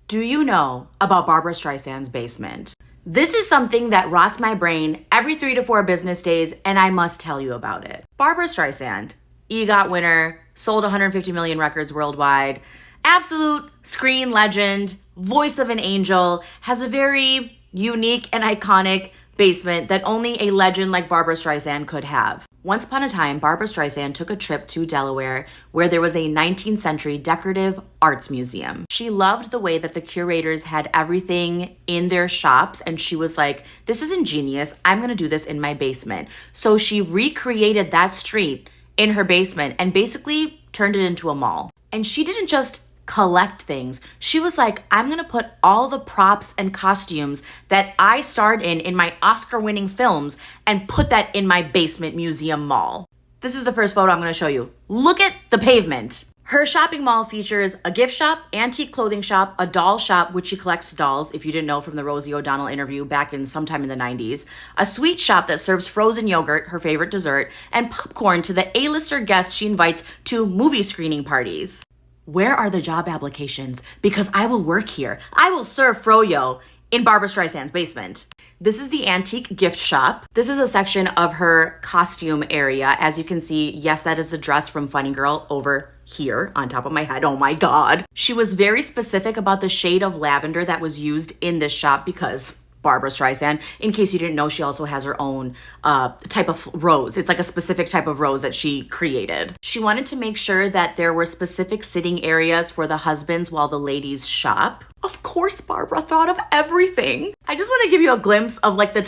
Do you know about Barbra Streisand's basement? This is something that rots my brain every 3 to 4 business days, and I must tell you about it. Barbra Streisand, EGOT winner, sold 150 million records worldwide, absolute screen legend, voice of an angel, has a very unique and iconic basement that only a legend like Barbra Streisand could have. Once upon a time, Barbra Streisand took a trip to Delaware where there was a 19th century decorative arts museum. She loved the way that the curators had everything in their shops, and she was like, this is ingenious. I'm gonna do this in my basement. So she recreated that street in her basement and basically turned it into a mall. And she didn't just collect things. She was like, I'm gonna put all the props and costumes that I starred in my Oscar-winning films and put that in my basement museum mall. This is the first photo I'm gonna show you. Look at the pavement. Her shopping mall features a gift shop, antique clothing shop, a doll shop, which she collects dolls, if you didn't know from the Rosie O'Donnell interview back in sometime in the 90s, a sweet shop that serves frozen yogurt, her favorite dessert, and popcorn to the A-lister guests she invites to movie screening parties. Where are the job applications? Because I will work here. I will serve froyo in Barbra Streisand's basement. This is the antique gift shop. This is a section of her costume area. As you can see, yes, that is the dress from Funny Girl over here on top of my head. Oh my God. She was very specific about the shade of lavender that was used in this shop because Barbra Streisand, in case you didn't know, she also has her own type of rose. It's like a specific type of rose that she created. She wanted to make sure that there were specific sitting areas for the husbands while the ladies shop. Of course, Barbra thought of everything. I just want to give you a glimpse of like the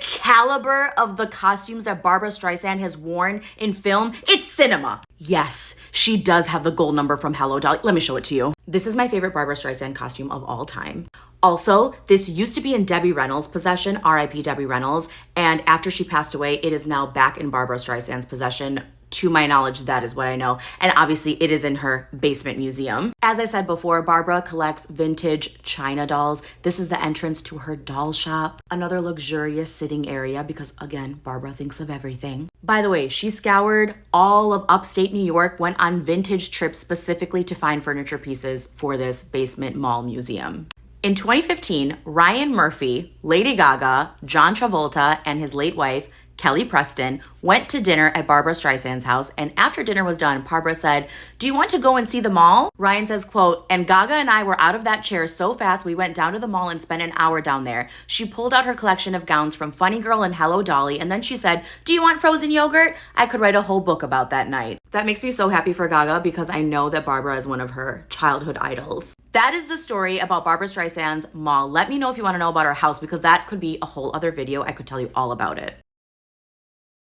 caliber of the costumes that Barbra Streisand has worn in film. It's cinema. Yes, she does have the gold number from Hello Dolly. Let me show it to you. This is my favorite Barbra Streisand costume of all time. Also, this used to be in Debbie Reynolds' possession, R.I.P. Debbie Reynolds, and after she passed away, it is now back in Barbra Streisand's possession. To my knowledge, that is what I know. And obviously it is in her basement museum. As I said before, Barbra collects vintage China dolls. This is the entrance to her doll shop. Another luxurious sitting area because again, Barbra thinks of everything. By the way, she scoured all of upstate New York, went on vintage trips specifically to find furniture pieces for this basement mall museum. In 2015, Ryan Murphy, Lady Gaga, John Travolta, and his late wife, Kelly Preston, went to dinner at Barbra Streisand's house, and after dinner was done, Barbra said, "Do you want to go and see the mall?" Ryan says, quote, "And Gaga and I were out of that chair so fast we went down to the mall and spent an hour down there. She pulled out her collection of gowns from Funny Girl and Hello Dolly, and then she said, 'Do you want frozen yogurt?' I could write a whole book about that night." That makes me so happy for Gaga because I know that Barbra is one of her childhood idols. That is the story about Barbra Streisand's mall. Let me know if you want to know about her house because that could be a whole other video. I could tell you all about it.